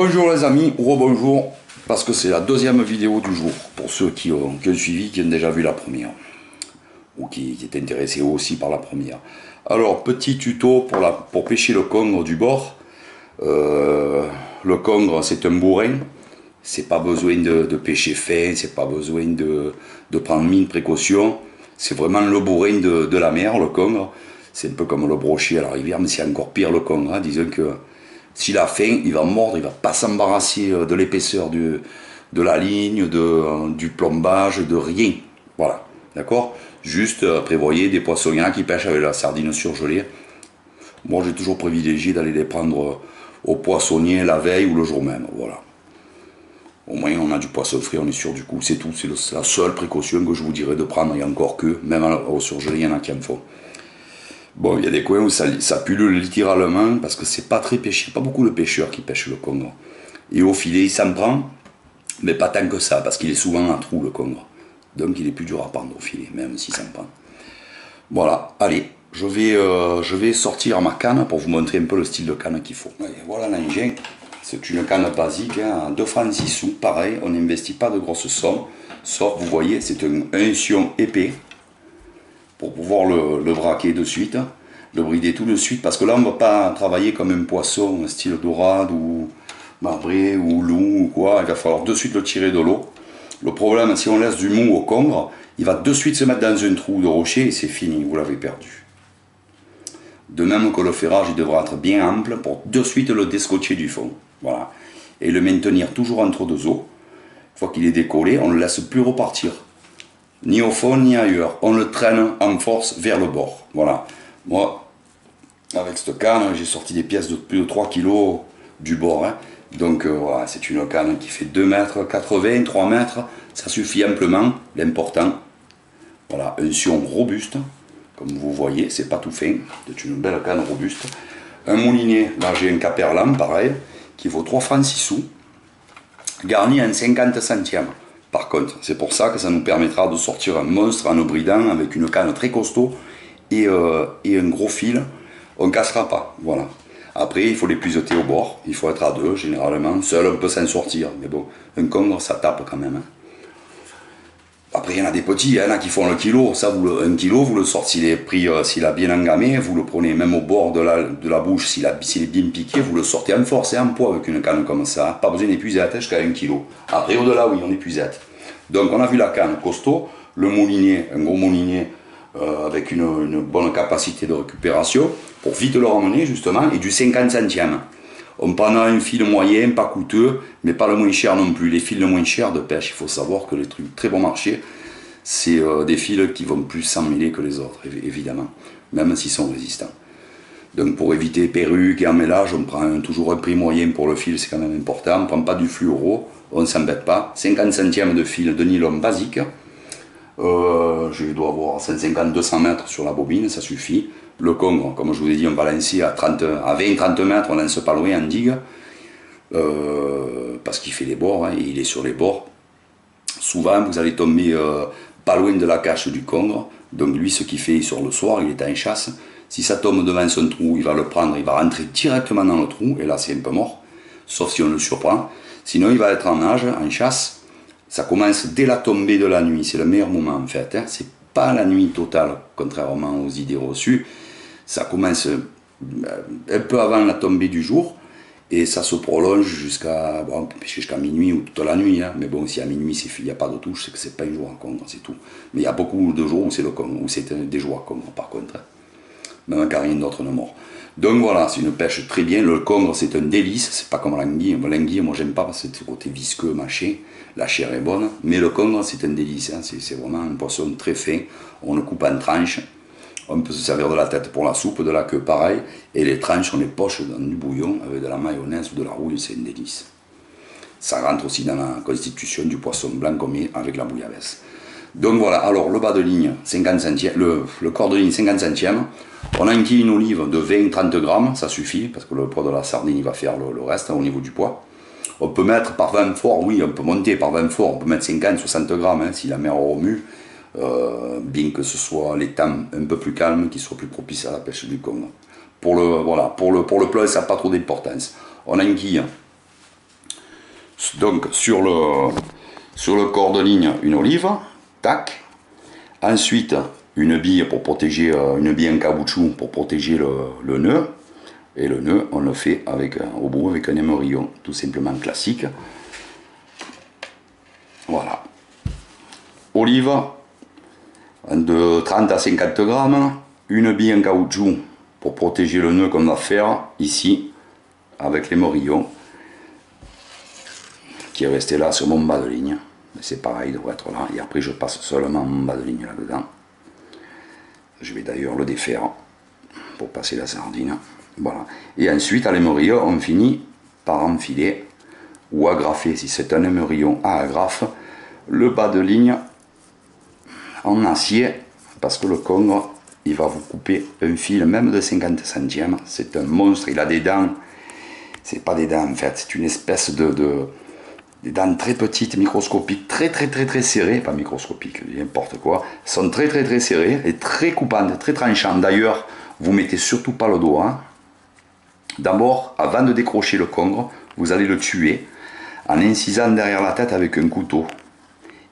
Bonjour les amis, rebonjour, parce que c'est la deuxième vidéo du jour, pour ceux qui ont suivi, qui ont déjà vu la première, ou qui étaient intéressés aussi par la première. Alors, petit tuto pour pêcher le congre du bord. Le congre, c'est un bourrin, c'est pas besoin de pêcher fin, c'est pas besoin de prendre mille précautions, c'est vraiment le bourrin de la mer, le congre. C'est un peu comme le brochet à la rivière, mais c'est encore pire le congre, hein. Disons que s'il a faim, il va mordre, il va pas s'embarrasser de l'épaisseur de la ligne, du plombage, de rien. Voilà, d'accord. Juste prévoyez des poissonniers qui pêchent avec la sardine surgelée. Moi, j'ai toujours privilégié d'aller les prendre au poissonnier la veille ou le jour même. Voilà. Au moins, on a du poisson frais, on est sûr du coup. C'est tout, c'est la seule précaution que je vous dirais de prendre, et encore que, même au surgelé, il y en a qui en font. Bon, il y a des coins où ça pullule littéralement, parce que c'est pas très pêché, pas beaucoup de pêcheurs qui pêchent le congre. Et au filet, il s'en prend, mais pas tant que ça, parce qu'il est souvent en trou, le congre. Donc il est plus dur à prendre au filet, même s'il s'en prend. Voilà, allez, je vais sortir ma canne pour vous montrer un peu le style de canne qu'il faut. Allez, voilà l'engin, c'est une canne basique, hein, à 2 francs 6 sous, pareil, on n'investit pas de grosses sommes, sauf, vous voyez, c'est un sion épais, pour pouvoir le braquer de suite, le brider tout de suite, parce que là on ne va pas travailler comme un poisson, style dorade ou marbré ou loup ou quoi, il va falloir de suite le tirer de l'eau. Le problème, si on laisse du mou au congre, il va de suite se mettre dans un trou de rocher et c'est fini, vous l'avez perdu. De même que le ferrage, il devra être bien ample pour de suite le descotcher du fond, voilà, et le maintenir toujours entre deux eaux. Une fois qu'il est décollé, on ne le laisse plus repartir, ni au fond ni ailleurs, on le traîne en force vers le bord. Voilà, moi avec cette canne j'ai sorti des pièces de plus de 3 kg du bord, hein. Donc voilà, c'est une canne qui fait 2,80 m, 3 mètres, ça suffit amplement. L'important, voilà, un sion robuste, comme vous voyez, c'est pas tout fin, c'est une belle canne robuste. Un moulinet, là j'ai un Caperlan pareil, qui vaut 3 francs 6 sous, garni en 50 centièmes. Par contre, c'est pour ça que ça nous permettra de sortir un monstre en le bridant avec une canne très costaud et un gros fil. On ne cassera pas, voilà. Après, il faut les pluseter au bord, il faut être à deux généralement. Seul, on peut s'en sortir, mais bon, un congre, ça tape quand même, hein. Après, il y en a des petits, il y en a qui font le kilo. Ça, 1 kilo, vous le sortez, s'il est pris, s'il a bien engamé, vous le prenez même au bord de la bouche, s'il est bien piqué, vous le sortez en force et en poids avec une canne comme ça. Pas besoin d'épuisette jusqu'à 1 kilo. Après, au-delà, oui, on épuisette. Donc, on a vu la canne costaud, le moulinet, un gros moulinet avec une bonne capacité de récupération pour vite le ramener, justement, et du 50 centièmes. On prendra un fil moyen, pas coûteux, mais pas le moins cher non plus. Les fils le moins chers de pêche, il faut savoir que les trucs très bon marché, c'est des fils qui vont plus s'emmêler que les autres, évidemment, même s'ils sont résistants. Donc pour éviter perruques et emmêlage, on prend toujours un prix moyen pour le fil, c'est quand même important. On ne prend pas du fluoro, on ne s'embête pas. 50 centièmes de fil de nylon basique. Je dois avoir 150-200 mètres sur la bobine, ça suffit. Le congre, comme je vous ai dit, on va lancer à 20-30 mètres, on lance pas loin en digue, parce qu'il fait les bords, hein, et il est sur les bords. Souvent, vous allez tomber pas loin de la cache du congre, donc lui, ce qu'il fait sur le soir, il est en chasse. Si ça tombe devant son trou, il va le prendre, il va rentrer directement dans le trou, et là, c'est un peu mort, sauf si on le surprend. Sinon, il va être en nage, en chasse. Ça commence dès la tombée de la nuit, c'est le meilleur moment en fait, hein. C'est pas la nuit totale, contrairement aux idées reçues. Ça commence un peu avant la tombée du jour et ça se prolonge jusqu'à, bon, on peut pêcher jusqu'à minuit ou toute la nuit, hein. Mais bon, si à minuit il n'y a pas de touche, c'est que c'est pas un jour à congre, c'est tout. Mais il y a beaucoup de jours où c'est le congre, où c'est des jours à congre par contre, hein. Même quand rien d'autre ne mord. Donc voilà, c'est une pêche très bien. Le congre, c'est un délice, c'est pas comme l'anguille. L'anguille, moi j'aime pas parce que c'est le côté visqueux, mâché. La chair est bonne, mais le congre, c'est un délice, hein. C'est vraiment un poisson très fin. On le coupe en tranches. On peut se servir de la tête pour la soupe, de la queue pareil. Et les tranches, on les poche dans du bouillon avec de la mayonnaise ou de la rouille, c'est un délice. Ça rentre aussi dans la constitution du poisson blanc qu'on met avec la bouillabaisse. Donc voilà, alors le bas de ligne, 50 centièmes, le corps de ligne 50 centièmes. On enquille une olive de 20-30 grammes, ça suffit, parce que le poids de la sardine il va faire le reste, hein, au niveau du poids. On peut mettre par 20 forts, oui, on peut monter par 20 forts, on peut mettre 50-60 grammes, hein, si la mer remue, bien que ce soit les temps un peu plus calmes, qui soient plus propices à la pêche du congre. Pour le plat, ça n'a pas trop d'importance. On enquille Donc sur le corps de ligne, une olive, tac. Ensuite, une bille pour protéger, une bille en caoutchouc pour protéger le nœud. Et le nœud, on le fait avec, au bout avec un émerillon, tout simplement classique. Voilà. Olive de 30 à 50 grammes. Une bille en caoutchouc pour protéger le nœud qu'on va faire ici, avec l'émerillon, qui est resté là sur mon bas de ligne. C'est pareil, il doit être là. Et après, je passe seulement mon bas de ligne là-dedans. Je vais d'ailleurs le défaire pour passer la sardine. Voilà. Et ensuite, à l'émerillon, on finit par enfiler ou agrafer, si c'est un émerillon à agrafe, le bas de ligne en acier, parce que le congre, il va vous couper un fil même de 50 centièmes. C'est un monstre, il a des dents. C'est pas des dents en fait, c'est une espèce des dents très petites, microscopiques, très serrées, pas microscopiques, n'importe quoi, sont très serrées et très coupantes, très tranchantes. D'ailleurs, vous mettez surtout pas le doigt. D'abord, avant de décrocher le congre, vous allez le tuer en incisant derrière la tête avec un couteau.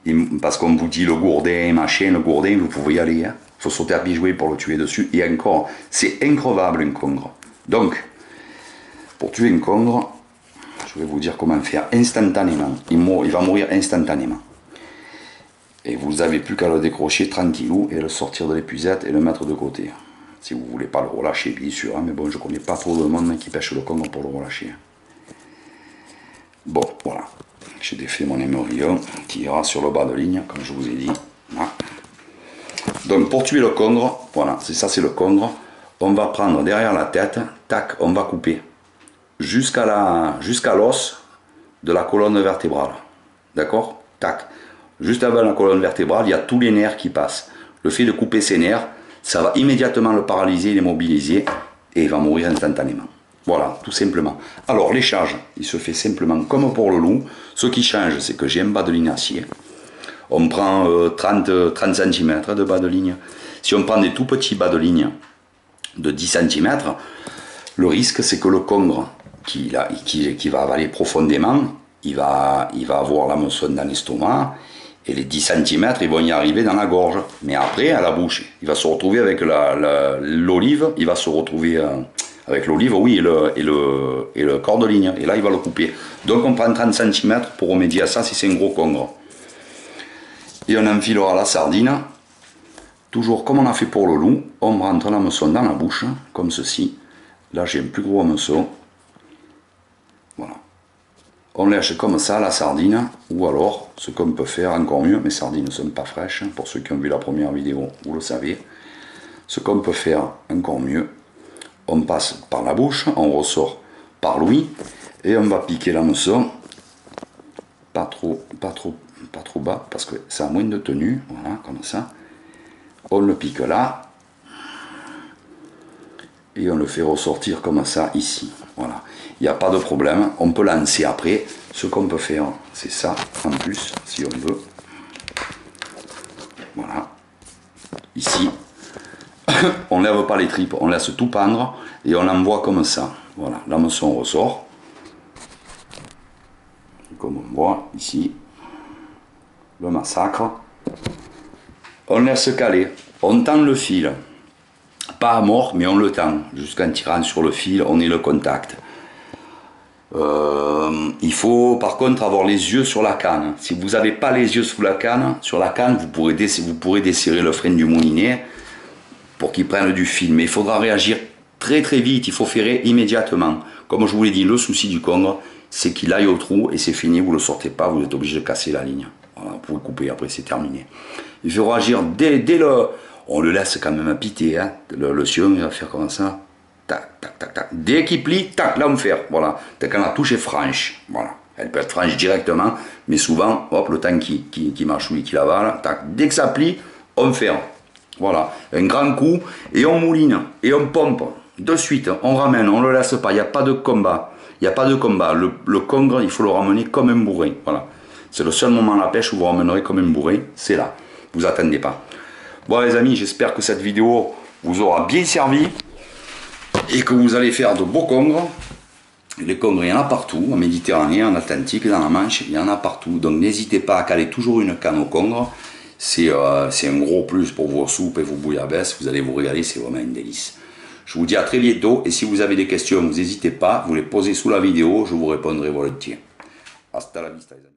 Et parce qu'on vous dit le gourdin, machin, le gourdin, vous pouvez y aller. Il faut sauter à pieds joints pour le tuer dessus. Et encore, c'est increvable un congre. Donc, pour tuer un congre, je vais vous dire comment faire instantanément. Il va mourir instantanément. Et vous n'avez plus qu'à le décrocher tranquillou et le sortir de l'épuisette et le mettre de côté. Si vous ne voulez pas le relâcher, bien sûr. Mais bon, je ne connais pas trop de monde qui pêche le congre pour le relâcher. Bon, voilà. J'ai défait mon émerillon qui ira sur le bas de ligne, comme je vous ai dit. Voilà. Donc, pour tuer le congre, voilà, c'est ça, c'est le congre. On va prendre derrière la tête, tac, on va couper jusqu'à l'os de la colonne vertébrale. D'accord? Tac. Juste avant la colonne vertébrale, il y a tous les nerfs qui passent. Le fait de couper ces nerfs, ça va immédiatement le paralyser, l'immobiliser, et il va mourir instantanément. Voilà, tout simplement. Alors, l'échage, il se fait simplement comme pour le loup. Ce qui change, c'est que j'ai un bas de ligne acier. On prend 30 cm de bas de ligne. Si on prend des tout petits bas de ligne de 10 cm, le risque, c'est que le congre, qui va avaler profondément, il va avoir l'hameçon dans l'estomac, et les 10 cm, ils vont y arriver dans la gorge. Mais après, à la bouche, il va se retrouver avec l'olive, il va se retrouver avec l'olive, oui, et le corps de ligne. Et là, il va le couper. Donc, on prend 30 cm pour remédier à ça si c'est un gros congre. Et on enfilera la sardine. Toujours comme on a fait pour le loup, on rentre l'hameçon dans la bouche, comme ceci. Là, j'ai un plus gros hameçon. Voilà. On lèche comme ça la sardine, ou alors, ce qu'on peut faire encore mieux, mes sardines ne sont pas fraîches, pour ceux qui ont vu la première vidéo, vous le savez. Ce qu'on peut faire encore mieux, on passe par la bouche, on ressort par l'ouïe, et on va piquer l'hameçon, pas trop bas, parce que ça a moins de tenue, voilà, comme ça. On le pique là, et on le fait ressortir comme ça ici, voilà. Il n'y a pas de problème, on peut lancer après. Ce qu'on peut faire, c'est ça, en plus, si on veut. Voilà. Ici, on ne lève pas les tripes, on laisse tout pendre, et on l'envoie comme ça. Voilà, l'hameçon ressort. Comme on voit ici, le massacre. On laisse caler, on tend le fil. Pas à mort, mais on le tend. Jusqu'en tirant sur le fil, on est le contact. Il faut par contre avoir les yeux sur la canne. Si vous n'avez pas les yeux sur la canne, vous pourrez desserrer le frein du moulinet pour qu'il prenne du fil. Mais il faudra réagir très vite, il faut ferrer immédiatement. Comme je vous l'ai dit, le souci du congre, c'est qu'il aille au trou et c'est fini, vous ne le sortez pas, vous êtes obligé de casser la ligne. Voilà, vous pouvez couper, après c'est terminé. Il faut réagir dès le... On le laisse quand même piter, hein. Le sion, il va faire comme ça. Tac, tac, tac, tac. Dès qu'il plie, tac, là on fait. Voilà. Dès quand la touche est franche. Voilà. Elle peut être franche directement, mais souvent, hop, le temps qui mâchouille, qui l'avale, tac. Dès que ça plie, on ferme. Voilà. Un grand coup, et on mouline, et on pompe. De suite, on ramène, on ne le laisse pas. Il n'y a pas de combat. Il n'y a pas de combat. Le congre, il faut le ramener comme un bourrin. Voilà. C'est le seul moment à la pêche où vous ramènerez comme un bourrin. C'est là. Vous attendez pas. Bon les amis, j'espère que cette vidéo vous aura bien servi et que vous allez faire de beaux congres. Les congres, il y en a partout, en Méditerranée, en Atlantique, dans la Manche, il y en a partout. Donc n'hésitez pas à caler toujours une canne au congre. C'est un gros plus pour vos soupes et vos bouillabaisse. Vous allez vous régaler, c'est vraiment une délice. Je vous dis à très bientôt. Et si vous avez des questions, vous n'hésitez pas, vous les posez sous la vidéo, je vous répondrai volontiers. Hasta la vista, les amis.